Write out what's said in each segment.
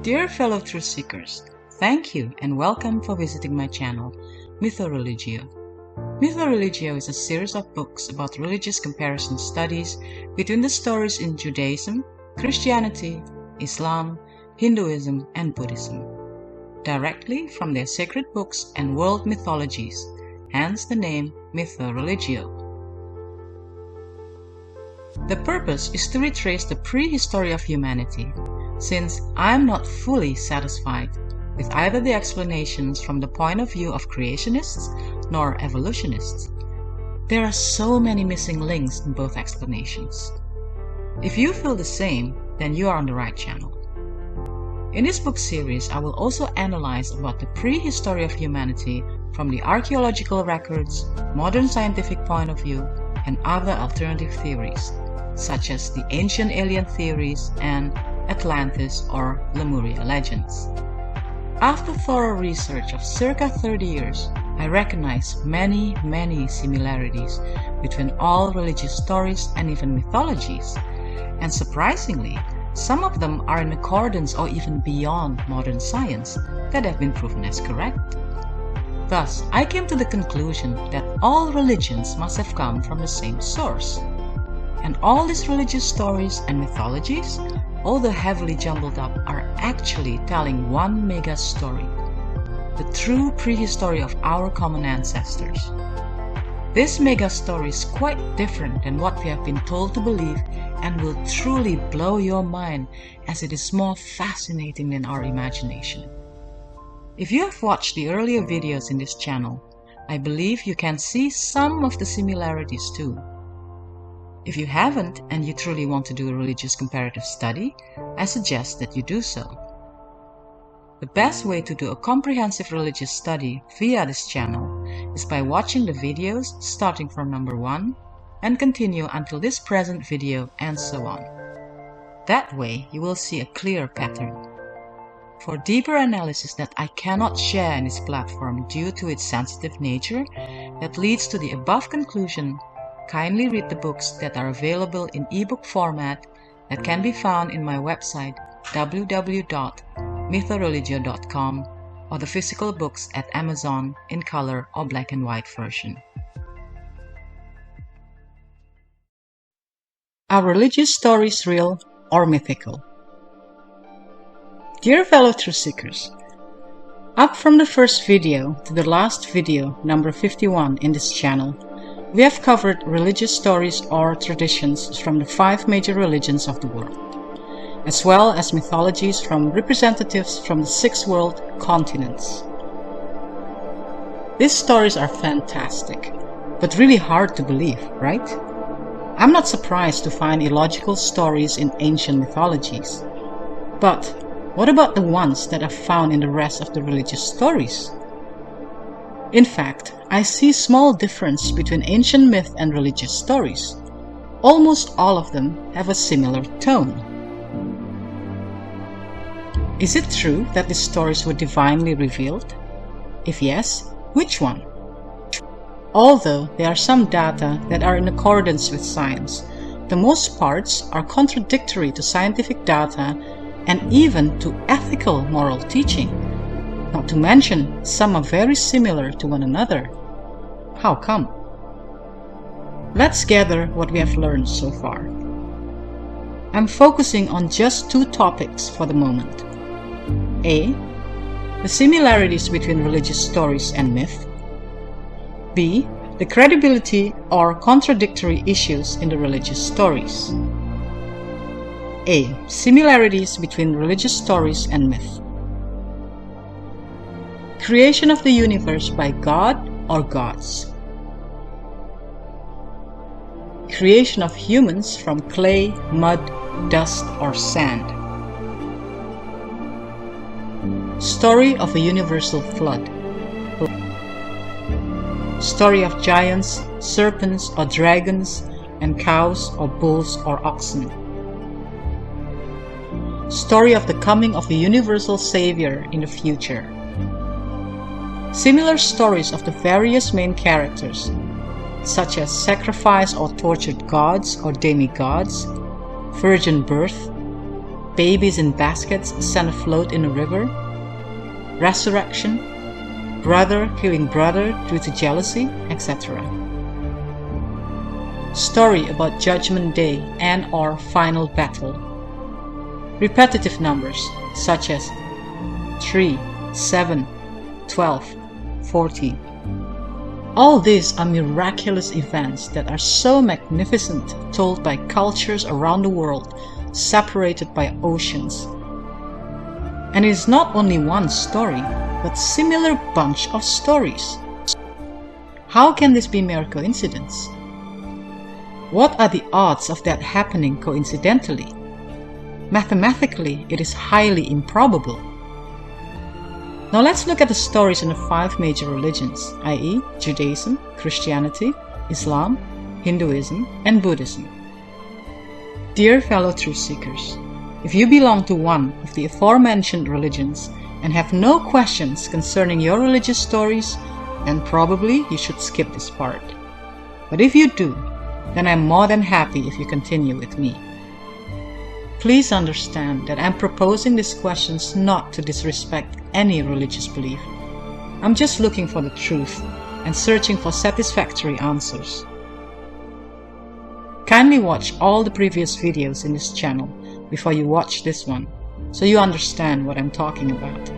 Dear fellow truth seekers, thank you and welcome for visiting my channel, MythoReligio. MythoReligio is a series of books about religious comparison studies between the stories in Judaism, Christianity, Islam, Hinduism and Buddhism, directly from their sacred books and world mythologies, hence the name MythoReligio. The purpose is to retrace the prehistory of humanity, since I am not fully satisfied with either the explanations from the point of view of creationists nor evolutionists. There are so many missing links in both explanations. If you feel the same, then you are on the right channel. In this book series, I will also analyze about the prehistory of humanity from the archaeological records, modern scientific point of view, and other alternative theories, such as the ancient alien theories and Atlantis or Lemuria legends. After thorough research of circa 30 years, I recognize many similarities between all religious stories and even mythologies, and surprisingly, some of them are in accordance or even beyond modern science that have been proven as correct. Thus, I came to the conclusion that all religions must have come from the same source. And all these religious stories and mythologies, although heavily jumbled up, are actually telling one mega story, the true prehistory of our common ancestors. This mega story is quite different than what we have been told to believe and will truly blow your mind, as it is more fascinating than our imagination. If you have watched the earlier videos in this channel, I believe you can see some of the similarities too. If you haven't and you truly want to do a religious comparative study, I suggest that you do so. The best way to do a comprehensive religious study via this channel is by watching the videos starting from number 1 and continue until this present video and so on. That way you will see a clear pattern. For deeper analysis that I cannot share in this platform due to its sensitive nature that leads to the above conclusion, kindly read the books that are available in ebook format that can be found in my website www.mythoreligio.com or the physical books at Amazon in color or black and white version. Are religious stories real or mythical? Dear fellow truth seekers, up from the first video to the last video, number 51 in this channel, we have covered religious stories or traditions from the 5 major religions of the world, as well as mythologies from representatives from the 6 world continents. These stories are fantastic, but really hard to believe, right? I'm not surprised to find illogical stories in ancient mythologies. But what about the ones that are found in the rest of the religious stories? In fact, I see small difference between ancient myth and religious stories. Almost all of them have a similar tone. Is it true that these stories were divinely revealed? If yes, which one? Although there are some data that are in accordance with science, the most parts are contradictory to scientific data and even to ethical moral teaching. Not to mention, some are very similar to one another. How come? Let's gather what we have learned so far. I'm focusing on just 2 topics for the moment. A. The similarities between religious stories and myth. B. The credibility or contradictory issues in the religious stories. A. Similarities between religious stories and myth. Creation of the universe by God or gods. Creation of humans from clay, mud, dust, or sand. Story of a universal flood. Story of giants, serpents or dragons, and cows or bulls or oxen. Story of the coming of a universal savior in the future. Similar stories of the various main characters, such as sacrifice or tortured gods or demigods, virgin birth, babies in baskets sent afloat in a river, resurrection, brother killing brother due to jealousy, etc. Story about Judgment Day and or final battle. Repetitive numbers such as 3, 7, 12, 14. All these are miraculous events that are so magnificent, told by cultures around the world, separated by oceans. And it is not only one story, but similar bunch of stories. How can this be mere coincidence? What are the odds of that happening coincidentally? Mathematically, it is highly improbable. Now let's look at the stories in the 5 major religions, i.e. Judaism, Christianity, Islam, Hinduism, and Buddhism. Dear fellow truth seekers, if you belong to one of the aforementioned religions and have no questions concerning your religious stories, then probably you should skip this part. But if you do, then I'm more than happy if you continue with me. Please understand that I'm proposing these questions not to disrespect any religious belief. I'm just looking for the truth and searching for satisfactory answers. Kindly watch all the previous videos in this channel before you watch this one, so you understand what I'm talking about.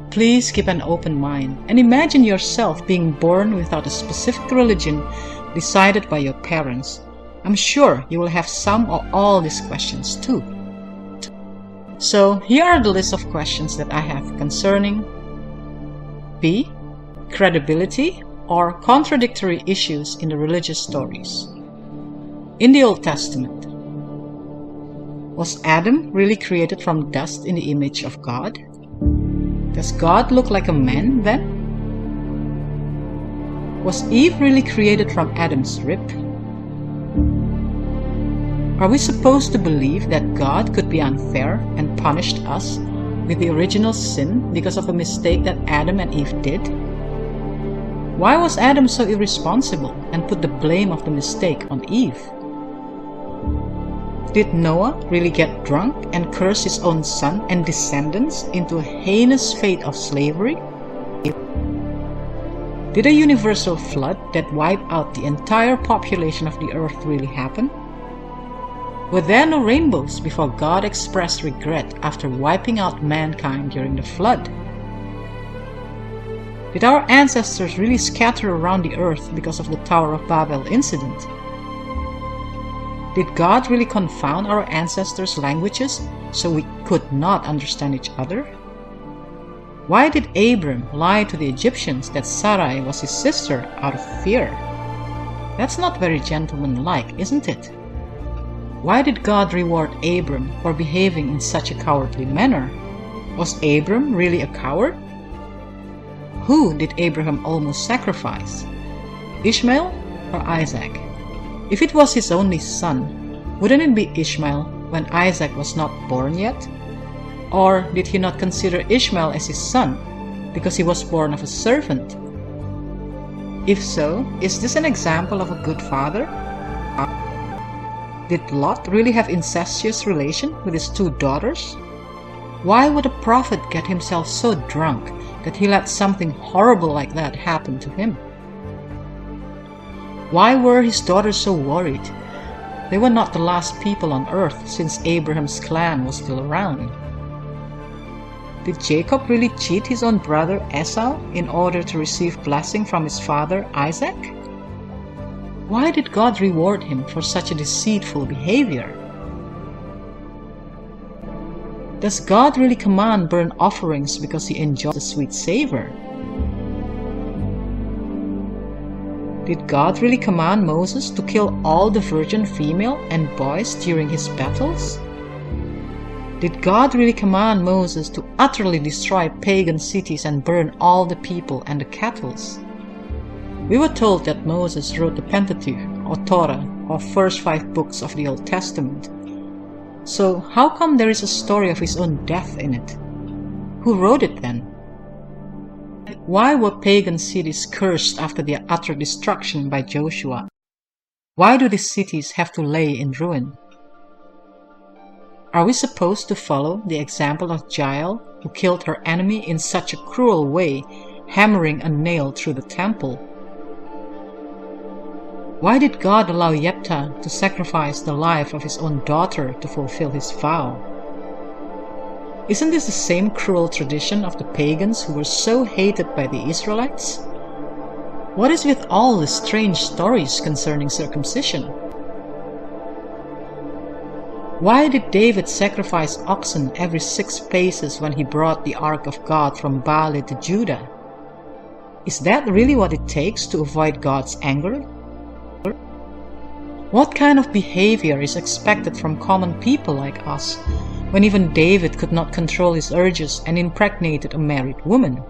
Please keep an open mind and imagine yourself being born without a specific religion decided by your parents. I'm sure you will have some or all these questions too. So here are the list of questions that I have concerning B. Credibility or contradictory issues in the religious stories. In the Old Testament, was Adam really created from dust in the image of God? Does God look like a man then? Was Eve really created from Adam's rib? Are we supposed to believe that God could be unfair and punished us with the original sin because of a mistake that Adam and Eve did? Why was Adam so irresponsible and put the blame of the mistake on Eve? Did Noah really get drunk and curse his own son and descendants into a heinous fate of slavery? Did a universal flood that wiped out the entire population of the earth really happen? Were there no rainbows before God expressed regret after wiping out mankind during the flood? Did our ancestors really scatter around the earth because of the Tower of Babel incident? Did God really confound our ancestors' languages so we could not understand each other? Why did Abram lie to the Egyptians that Sarai was his sister out of fear? That's not very gentlemanlike, isn't it? Why did God reward Abram for behaving in such a cowardly manner? Was Abram really a coward? Who did Abraham almost sacrifice? Ishmael or Isaac? If it was his only son, wouldn't it be Ishmael when Isaac was not born yet? Or did he not consider Ishmael as his son because he was born of a servant? If so, is this an example of a good father? Did Lot really have incestuous relation with his 2 daughters? Why would a prophet get himself so drunk that he let something horrible like that happen to him? Why were his daughters so worried? They were not the last people on earth since Abraham's clan was still around. Did Jacob really cheat his own brother Esau in order to receive blessing from his father Isaac? Why did God reward him for such a deceitful behavior? Does God really command burnt offerings because he enjoys the sweet savor? Did God really command Moses to kill all the virgin female and boys during his battles? Did God really command Moses to utterly destroy pagan cities and burn all the people and the cattle? We were told that Moses wrote the Pentateuch, or Torah, or first 5 books of the Old Testament. So how come there is a story of his own death in it? Who wrote it then? Why were pagan cities cursed after their utter destruction by Joshua? Why do these cities have to lay in ruin? Are we supposed to follow the example of Jael, who killed her enemy in such a cruel way, hammering a nail through the temple? Why did God allow Jephthah to sacrifice the life of his own daughter to fulfill his vow? Isn't this the same cruel tradition of the pagans who were so hated by the Israelites? What is with all the strange stories concerning circumcision? Why did David sacrifice oxen every 6 paces when he brought the ark of God from Bali to Judah? Is that really what it takes to avoid God's anger? What kind of behavior is expected from common people like us, when even David could not control his urges and impregnated a married woman?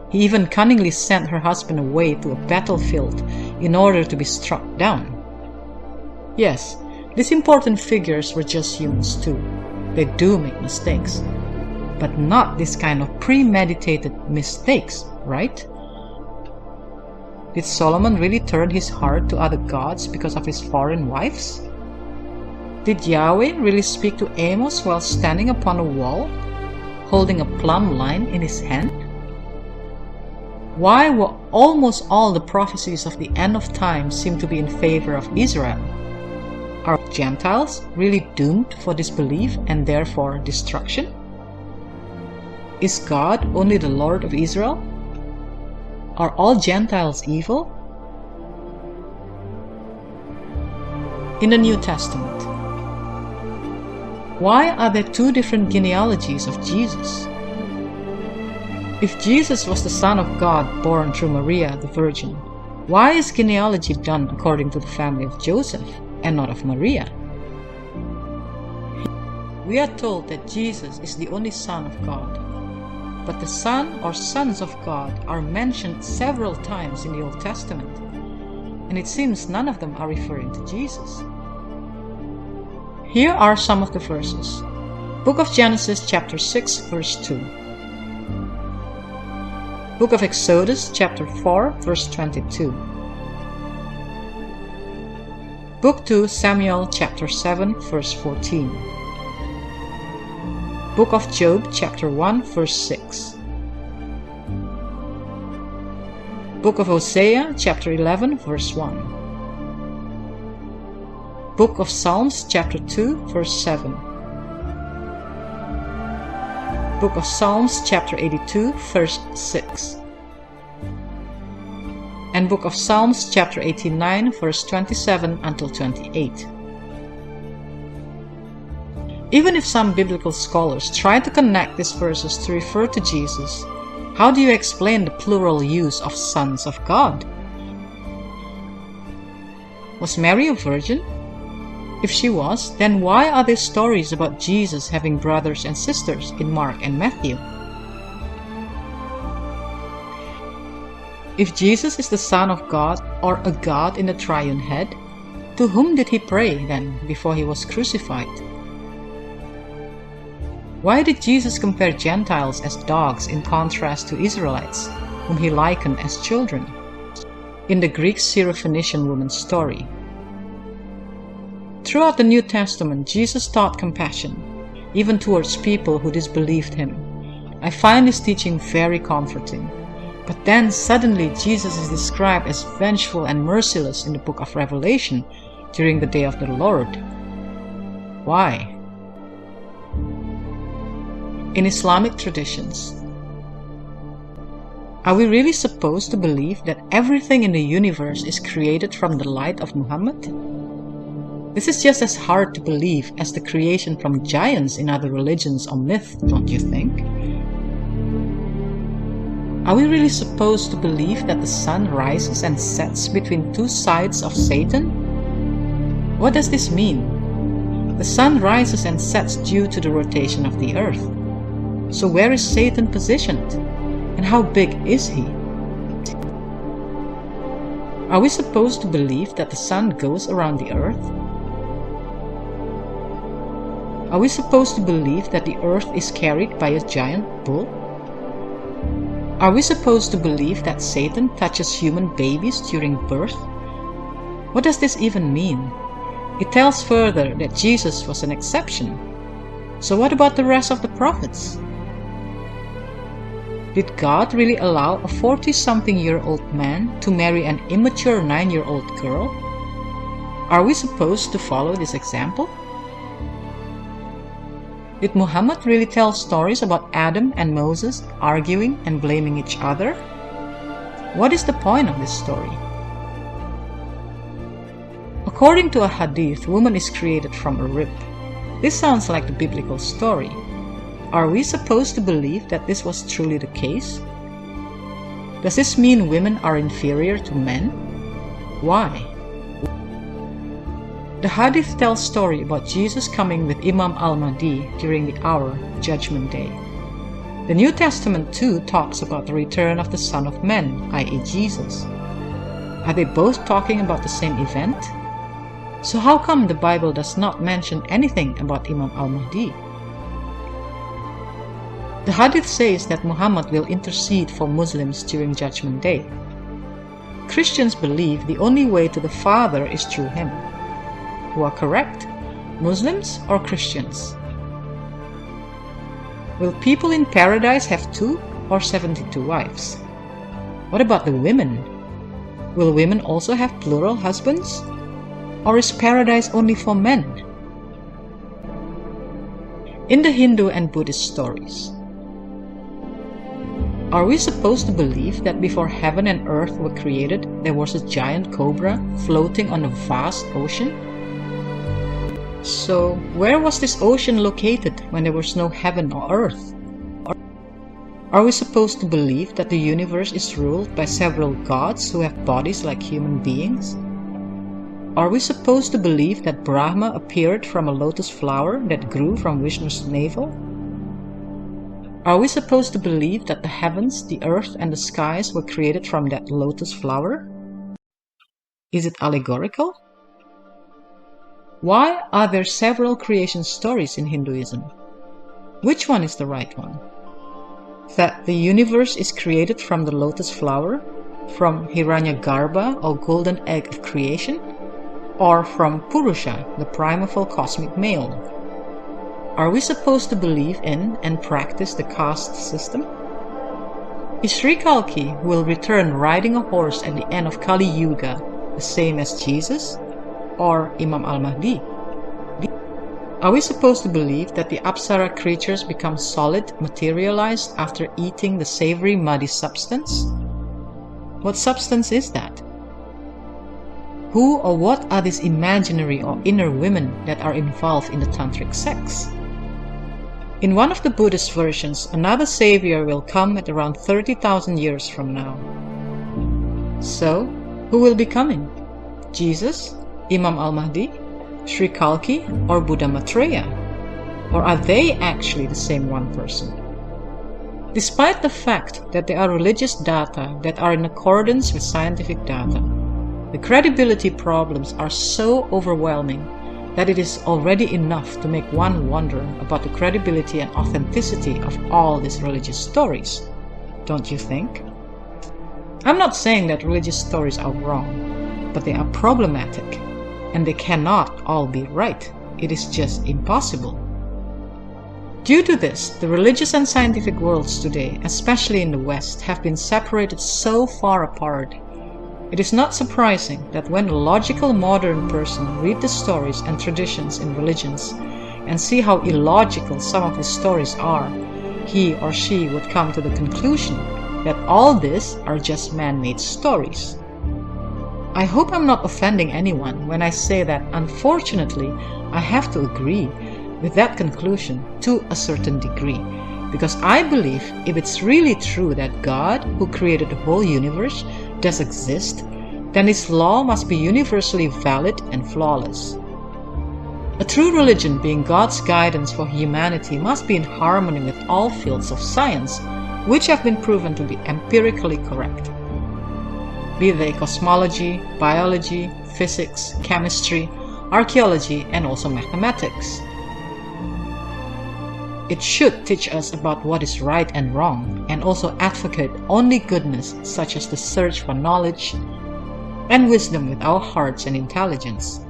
He even cunningly sent her husband away to a battlefield in order to be struck down. Yes, these important figures were just humans too. They do make mistakes. But not this kind of premeditated mistakes, right? Did Solomon really turn his heart to other gods because of his foreign wives? Did Yahweh really speak to Amos while standing upon a wall, holding a plumb line in his hand? Why were almost all the prophecies of the end of time seem to be in favor of Israel? Are Gentiles really doomed for disbelief and therefore destruction? Is God only the Lord of Israel? Are all Gentiles evil? In the New Testament, why are there 2 different genealogies of Jesus? If Jesus was the Son of God born through Maria the Virgin, why is genealogy done according to the family of Joseph and not of Maria? We are told that Jesus is the only Son of God, but the Son or sons of God are mentioned several times in the Old Testament, and it seems none of them are referring to Jesus. Here are some of the verses. Book of Genesis chapter 6 verse 2. Book of Exodus chapter 4 verse 22. Book 2 Samuel chapter 7 verse 14. Book of Job chapter 1 verse 6. Book of Hosea chapter 11 verse 1. Book of Psalms chapter 2 verse 7. Book of Psalms chapter 82 verse 6. And Book of Psalms chapter 89 verse 27 until 28. Even if some biblical scholars try to connect these verses to refer to Jesus, how do you explain the plural use of sons of God? Was Mary a virgin? If she was, then why are there stories about Jesus having brothers and sisters in Mark and Matthew? If Jesus is the Son of God or a God in the triune head, to whom did he pray then before he was crucified? Why did Jesus compare Gentiles as dogs in contrast to Israelites, whom he likened as children? In the Greek Syrophoenician woman's story. Throughout the New Testament, Jesus taught compassion, even towards people who disbelieved him. I find his teaching very comforting. But then suddenly Jesus is described as vengeful and merciless in the book of Revelation during the day of the Lord. Why? In Islamic traditions, are we really supposed to believe that everything in the universe is created from the light of Muhammad? This is just as hard to believe as the creation from giants in other religions or myths, don't you think? Are we really supposed to believe that the sun rises and sets between 2 sides of Satan? What does this mean? The sun rises and sets due to the rotation of the earth. So where is Satan positioned? And how big is he? Are we supposed to believe that the sun goes around the earth? Are we supposed to believe that the earth is carried by a giant bull? Are we supposed to believe that Satan touches human babies during birth? What does this even mean? It tells further that Jesus was an exception. So what about the rest of the prophets? Did God really allow a 40-something-year-old man to marry an immature 9-year-old girl? Are we supposed to follow this example? Did Muhammad really tell stories about Adam and Moses arguing and blaming each other? What is the point of this story? According to a hadith, woman is created from a rib. This sounds like the biblical story. Are we supposed to believe that this was truly the case? Does this mean women are inferior to men? Why? The hadith tells story about Jesus coming with Imam al-Mahdi during the hour Judgment Day. The New Testament too talks about the return of the Son of Man, i.e. Jesus. Are they both talking about the same event? So how come the Bible does not mention anything about Imam al-Mahdi? The hadith says that Muhammad will intercede for Muslims during Judgment Day. Christians believe the only way to the Father is through him. Who are correct? Muslims or Christians? Will people in paradise have 2 or 72 wives? What about the women? Will women also have plural husbands? Or is paradise only for men? In the Hindu and Buddhist stories, are we supposed to believe that before heaven and earth were created, there was a giant cobra floating on a vast ocean? So, where was this ocean located when there was no heaven or earth? Are we supposed to believe that the universe is ruled by several gods who have bodies like human beings? Are we supposed to believe that Brahma appeared from a lotus flower that grew from Vishnu's navel? Are we supposed to believe that the heavens, the earth, and the skies were created from that lotus flower? Is it allegorical? Why are there several creation stories in Hinduism? Which one is the right one? That the universe is created from the lotus flower, from Hiranyagarbha or golden egg of creation, or from Purusha, the primeval cosmic male? Are we supposed to believe in and practice the caste system? Is Sri Kalki, who will return riding a horse at the end of Kali Yuga, the same as Jesus? Or Imam al-Mahdi? Are we supposed to believe that the Apsara creatures become solid, materialized after eating the savory muddy substance? What substance is that? Who or what are these imaginary or inner women that are involved in the tantric sex? In one of the Buddhist versions, another savior will come at around 30,000 years from now. So, who will be coming? Jesus? Imam al-Mahdi? Sri Kalki? Or Buddha Maitreya? Or are they actually the same one person? Despite the fact that there are religious data that are in accordance with scientific data, the credibility problems are so overwhelming that it is already enough to make one wonder about the credibility and authenticity of all these religious stories. Don't you think? I'm not saying that religious stories are wrong, but they are problematic, and they cannot all be right. It is just impossible. Due to this, the religious and scientific worlds today, especially in the West, have been separated so far apart. It is not surprising that when a logical modern person reads the stories and traditions in religions and see how illogical some of these stories are, he or she would come to the conclusion that all this are just man-made stories. I hope I'm not offending anyone when I say that, unfortunately, I have to agree with that conclusion to a certain degree, because I believe if it's really true that God, who created the whole universe, does exist, then His law must be universally valid and flawless. A true religion, being God's guidance for humanity, must be in harmony with all fields of science, which have been proven to be empirically correct, be they cosmology, biology, physics, chemistry, archaeology, and also mathematics. It should teach us about what is right and wrong, and also advocate only goodness, such as the search for knowledge and wisdom with our hearts and intelligence,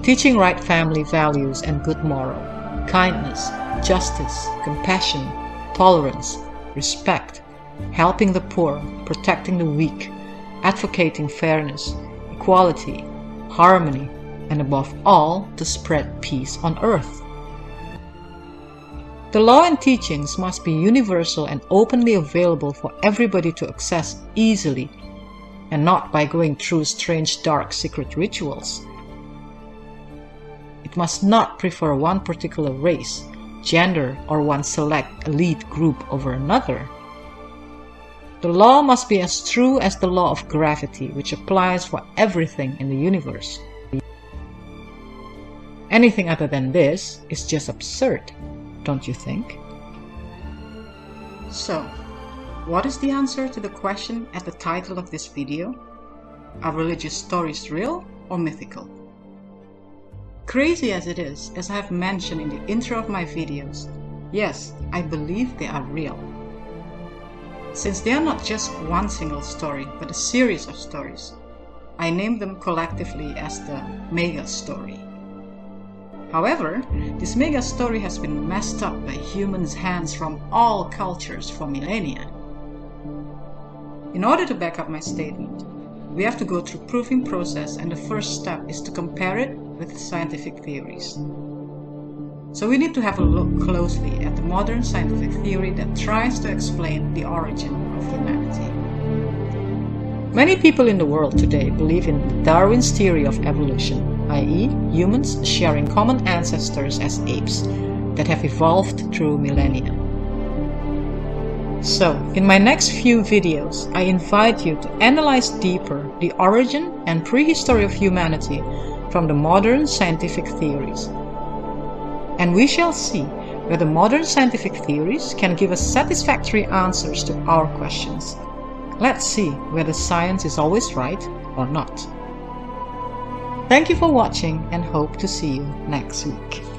teaching right family values and good moral, kindness, justice, compassion, tolerance, respect, helping the poor, protecting the weak, advocating fairness, equality, harmony, and above all, to spread peace on earth. The law and teachings must be universal and openly available for everybody to access easily, and not by going through strange, dark, secret rituals. It must not prefer one particular race, gender, or one select elite group over another. The law must be as true as the law of gravity, which applies for everything in the universe. Anything other than this is just absurd, don't you think? So, what is the answer to the question at the title of this video? Are religious stories real or mythical? Crazy as it is, as I have mentioned in the intro of my videos, yes, I believe they are real. Since they are not just one single story, but a series of stories, I name them collectively as the mega story. However, this mega story has been messed up by humans' hands from all cultures for millennia. In order to back up my statement, we have to go through proving process, and the first step is to compare it with scientific theories. So we need to have a look closely at the modern scientific theory that tries to explain the origin of humanity. Many people in the world today believe in Darwin's theory of evolution, i.e., humans sharing common ancestors as apes that have evolved through millennia. So, in my next few videos, I invite you to analyze deeper the origin and prehistory of humanity from the modern scientific theories. And we shall see whether modern scientific theories can give us satisfactory answers to our questions. Let's see whether science is always right or not. Thank you for watching and hope to see you next week.